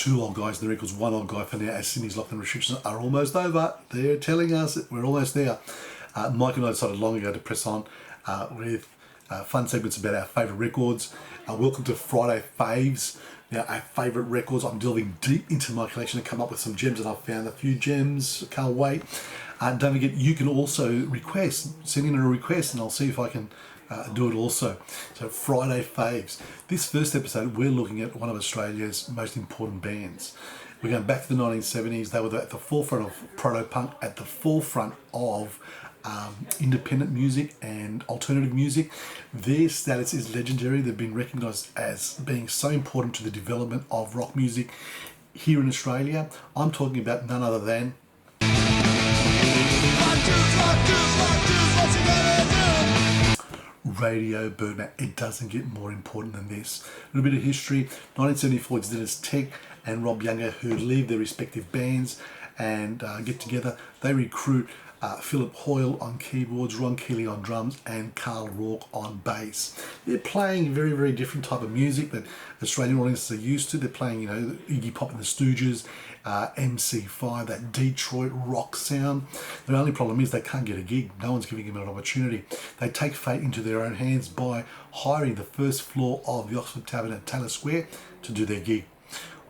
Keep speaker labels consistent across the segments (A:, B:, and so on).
A: two old guys in the records, one old guy for now, as Sydney's lockdown restrictions are almost over. They're telling us that we're almost there. Mike and I decided long ago to press on with fun segments about our favourite records. Welcome to Friday Faves. Now, our favourite records. I'm delving deep into my collection to come up with some gems, and I've found a few gems. Can't wait. Don't forget, you can also send in a request, and I'll see if I can do it also. So, Friday Faves. This first episode, we're looking at one of Australia's most important bands. We're going back to the 1970s. They were at the forefront of proto-punk, at the forefront of independent music and alternative music. Their status is legendary. They've been recognised as being so important to the development of rock music here in Australia. I'm talking about none other than Radio Birdman. It doesn't get more important than this. A little bit of history. 1974, it's Dennis Tech and Rob Younger, who leave their respective bands and get together. They recruit Philip Hoyle on keyboards, Ron Keeley on drums, and Carl Rourke on bass. They're playing very, very different type of music that Australian audiences are used to. They're playing, Iggy Pop and the Stooges, MC5, that Detroit rock sound. The only problem is they can't get a gig. No one's giving them an opportunity. They take fate into their own hands by hiring the first floor of the Oxford Tavern at Taylor Square to do their gig.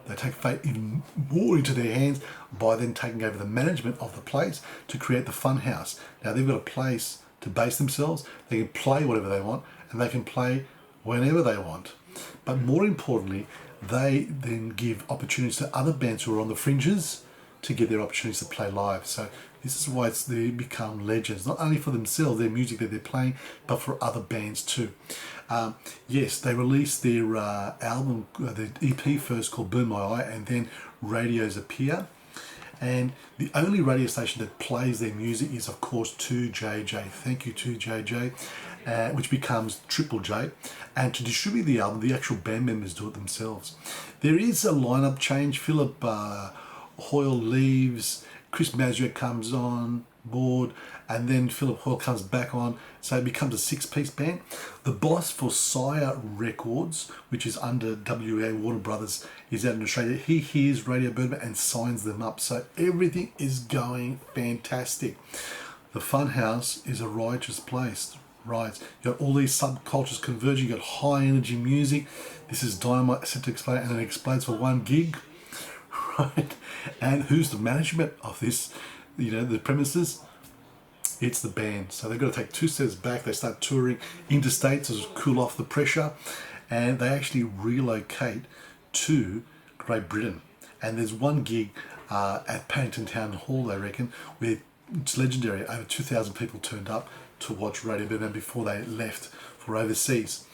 A: They take fate even more into their hands by then taking over the management of the place to create the Fun House. Now they've got a place to base themselves. They can play whatever they want, and they can play whenever they want. But more importantly, they then give opportunities to other bands who are on the fringes to get their opportunities to play live. So this is why they become legends, not only for themselves, their music that they're playing, but for other bands too. Yes, they released their album, their EP first, called Burn My Eye, and then Radios Appear. And the only radio station that plays their music is, of course, 2JJ. Thank you, 2JJ, which becomes Triple J. And to distribute the album, the actual band members do it themselves. There is a lineup change. Philip Hoyle leaves, Chris Mazurek comes on board, and then Philip Hoyle comes back on, so it becomes a six-piece band. The boss for Sire Records, which is under WA Warner Brothers, is out in Australia. He hears Radio Birdman and signs them up, so everything is going fantastic. The Fun House is a righteous place. Right, you got all these subcultures converging. You got high energy music. This is dynamite, set to explode, and it explodes for one gig. Right, and who's the management of this? The premises. It's the band. So they've got to take two steps back. They start touring interstate to cool off the pressure, and they actually relocate to Great Britain. And there's one gig at Paddington Town Hall, they reckon, where it's legendary. Over 2,000 people turned up to watch Radio Birdman before they left for overseas.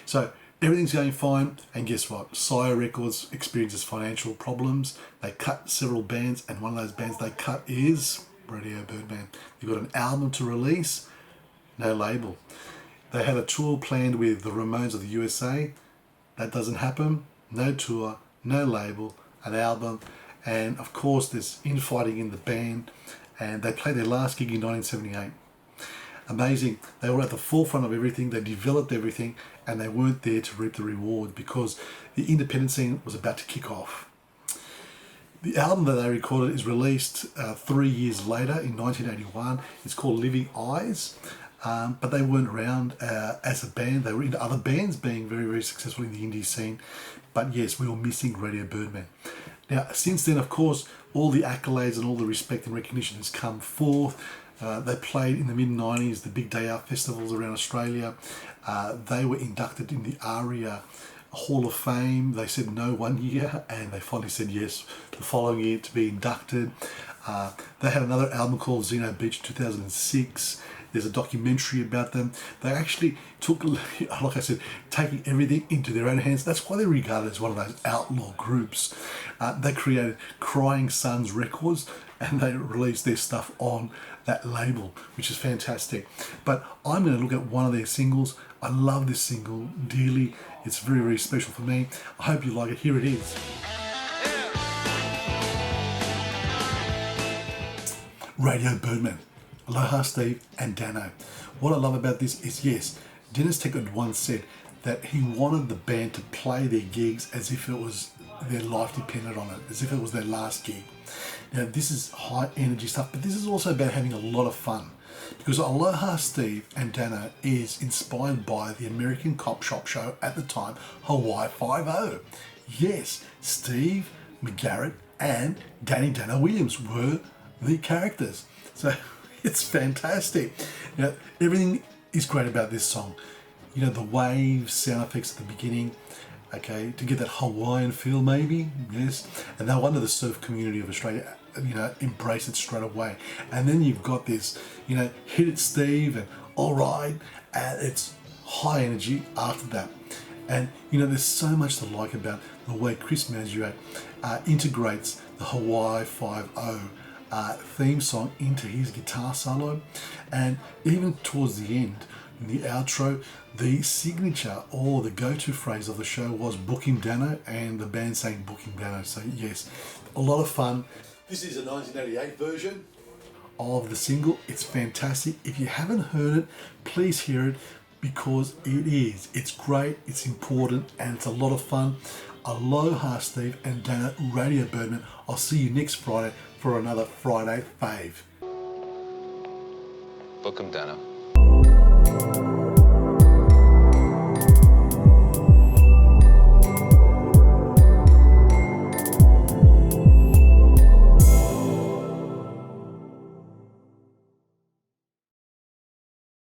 A: So everything's going fine, and guess what? Sire Records experiences financial problems. They cut several bands, and one of those bands they cut is Radio Birdman. They've got an album to release, no label. They had a tour planned with the Ramones of the USA. That doesn't happen. No tour, no label, an album, and of course there's infighting in the band, and they played their last gig in 1978. Amazing. They were at the forefront of everything. They developed everything, and they weren't there to reap the reward because the independent scene was about to kick off. The album that they recorded is released 3 years later in 1981. It's called Living Eyes, but they weren't around as a band. They were into other bands, being very, very successful in the indie scene. But yes, we were missing Radio Birdman. Now, since then, of course, all the accolades and all the respect and recognition has come forth. They played in the mid-90s, the Big Day Out festivals around Australia. They were inducted in the ARIA Hall of Fame. They said no one year, and they finally said yes the following year to be inducted. They had another album called Zeno Beach 2006. There's a documentary about them. They actually took, like I said, taking everything into their own hands. That's why they're regarded as one of those outlaw groups. They created Crying Sons Records, and they released their stuff on that label, which is fantastic. But I'm going to look at one of their singles. I love this single dearly. It's very, very special for me. I hope you like it. Here it is. Radio Birdman. Aloha Steve and Danno. What I love about this is, yes, Dennis Tech had once said that he wanted the band to play their gigs as if it was their life depended on it, as if it was their last gig. Now, this is high energy stuff, but this is also about having a lot of fun, because Aloha Steve and Danno is inspired by the American cop shop show at the time, Hawaii Five-0. Yes, Steve McGarrett and Danny Danno Williams were the characters. So it's fantastic. You know, everything is great about this song. You know, the waves, sound effects at the beginning, okay, to get that Hawaiian feel maybe, yes. And no wonder the surf community of Australia, you know, embrace it straight away. And then you've got this, you know, hit it Steve and all right, and it's high energy after that. And you know, there's so much to like about the way Chris Mazurek integrates the Hawaii Five-0 theme song into his guitar solo. And even towards the end, in the outro, the signature or the go-to phrase of the show was "Book him Danno," and the band saying "Book him Danno." So yes, a lot of fun. This is a 1988 version of the single. It's fantastic. If you haven't heard it, please hear it, because it's great, it's important, and it's a lot of fun. Aloha Steve and Danno, Radio Birdman. I'll see you next Friday for another Friday Fave.
B: Book 'em, Danno.